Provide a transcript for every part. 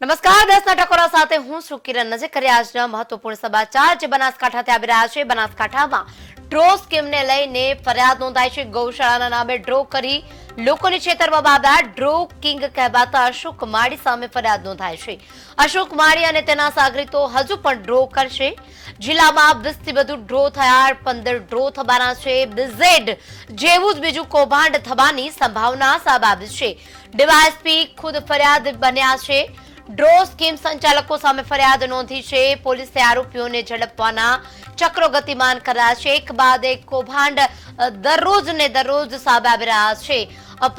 નમસ્કાર, 10 ટકોરા સાથે હું છું કિરણ. નજર કરીએ આજના મહત્વપૂર્ણ સમાચાર જે બનાસકાંઠાથી આવી રહ્યા છે. બનાસકાંઠામાં ડ્રો સ્કીમને લઈને ફરિયાદ નોંધાઈ છે. ગૌશાળાના નામે ડ્રો કરી લોકોને છેતરવામાં આવ્યા. ડ્રો કિંગ કહેવાતા અશોક માળી સામે ફરિયાદ નોંધાઈ છે. અશોક માળી અને તેના સાગરીતો હજુ પણ ડ્રો કરશે. જિલ્લામાં 20 થી વધુ ડ્રો થયા, 15 ડ્રો થવાના છે. BZ જેવું જ બીજું કૌભાંડ થવાની સંભાવના સામે આવી છે. ડીવાયએસપી ખુદ ફરિયાદ બન્યા છે. ડ્રો સ્કીમ સંચાલકો સામે ફરિયાદ નોંધી છે. પોલીસે આરોપીઓને ઝડપવાના ચક્રો ગતિમાન કર્યા છે. એક બાદ એક કૌભાંડ દરરોજ સામે આવી રહ્યા છે.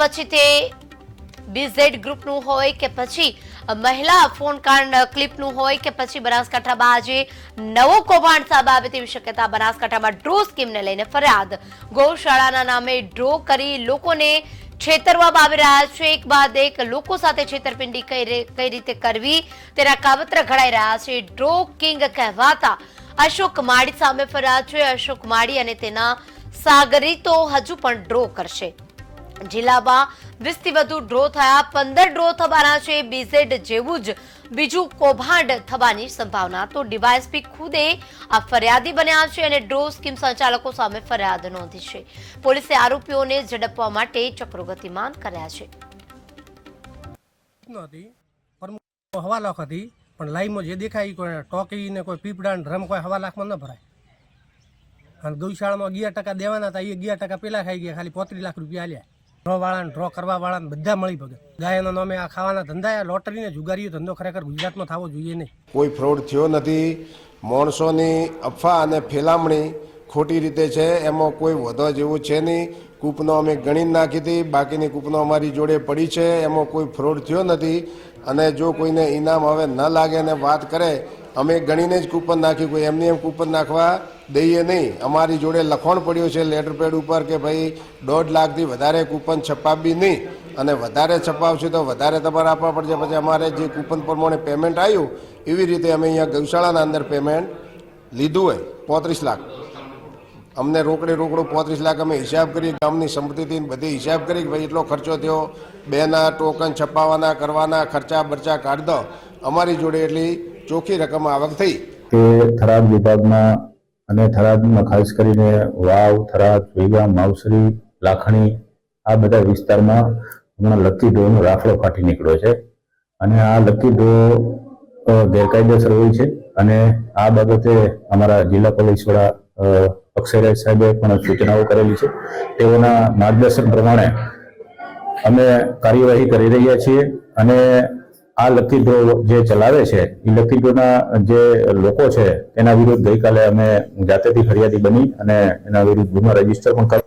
પછી તે BZ ગ્રુપનું હોય કે પછી મહિલા ફોન ક્લિપનું હોય કે પછી બનાસકાંઠામાં આજે નવો કૌભાંડ સામે આવે તેવી શક્યતા. બનાસકાંઠામાં ડ્રો સ્કીમને લઈને ફરિયાદ. ગૌશાળાના નામે ડ્રો કરી લોકોને છેતરવામાં આવી રહ્યા છે. એક બાદ એક લોકો સાથે છેતરપિંડી કઈ રીતે કરવી તેના કાવતરા ઘડાઈ રહ્યા છે. ડ્રો કિંગ કહેવાતા અશોક માળી સામે ફરિયાદ છે. અશોક માળી અને તેના સાગરીતો હજુ પણ ડ્રો કરશે. જિલ્લામાં 20 થી વધુ ડ્રો થયા, 15 ડ્રો થવાના છે. BZ જેવું જ બીજું કૌભાંડ થવાની સંભાવના. તો ડીવાયએસપી ખુદે આ ફરિયાદી બન્યા છે અને ડ્રો સ્કીમ સંચાલકો સામે ફરિયાદ નોંધી છે. પોલીસે આરોપીઓને ઝડપવા માટે ચક્રો ગતિમાન કર્યા છે. હવા લાખ હતી પણ લાઈવમાં જે દેખાય કોઈ ટોકી ને કોઈ પીપડા ડ્રમ કોઈ હવા લાખમાં ન ભરાય. અને ગૌશાળામાં 11% દેવાના હતા, એ 11% પેલા ખાઈ ગયા. ખાલી 35 લાખ રૂપિયા આલ્યા. ડ્રો વાળાને, ડ્રો કરવા વાળાને બધા મળી ભગે. ગાયના નામે આ ખાવાના ધંધા, લોટરીને જુગારીઓ ધંધો ખરેખર ગુજરાતમાં થવો જોઈએ નહીં. કોઈ ફ્રોડ થયો નથી. માણસોની અફવા અને ફેલામણી ખોટી રીતે છે, એમાં કોઈ વધવા જેવું છે નહીં. કૂપનો અમે ગણી નાખી હતી, બાકીની કૂપનો અમારી જોડે પડી છે, એમાં કોઈ ફ્રોડ થયો નથી. અને જો કોઈને ઇનામ હવે ન લાગે ને વાત કરે, અમે ગણીને જ કૂપન નાખ્યું. કોઈ એમની એમ કૂપન નાખવા દઈએ નહીં. અમારી જોડે લખણ પડ્યું છે લેટર પેડ ઉપર કે ભાઈ 1.5 લાખથી વધારે કૂપન છપાવવી નહીં, અને વધારે છપાવશે તો વધારે તમારે આપવા પડશે. પછી અમારે જે કૂપન પ્રમાણે પેમેન્ટ આવ્યું એવી રીતે અમે અહીંયા ગૌશાળાના અંદર પેમેન્ટ લીધું હોય 35 લાખ. અમને રોકડો 35 લાખ અમે હિસાબ કરી, ગામની સંપત્તિથી બધી હિસાબ કરી કે ભાઈ એટલો ખર્ચો થયો, બેના ટોકન છપાવવાના કરવાના ખર્ચા બરચા કાઢ દો. અમારી જોડે એટલી ચોખ્ખી રકમ આવક થઈ. તે થરાદ વિભાગમાં અને થરાદમાં ખાસ કરીને વાવ, થરાદ, વેગા, માવસરી, લાખણી આ બધા વિસ્તારમાં હમણાં લકી ડ્રોનો રાફડો ફાટી નીકળ્યો છે. અને આ લકી ડ્રો ગેરકાયદેસર હોય છે. અને આ બાબતે અમારા જિલ્લા પોલીસ વડા અક્ષયરાજ સાહેબે પણ સૂચનાઓ કરેલી છે. તેઓના માર્ગદર્શન પ્રમાણે અમે કાર્યવાહી કરી રહ્યા છીએ. અને આ લકી ડ્રો જે ચલાવે છે એ લકી ડ્રોના જે લોકો છે તેના વિરુદ્ધ ગઈકાલે અમે જાતેથી ફરિયાદી બની અને એના વિરુદ્ધ ગુનો રજીસ્ટર પણ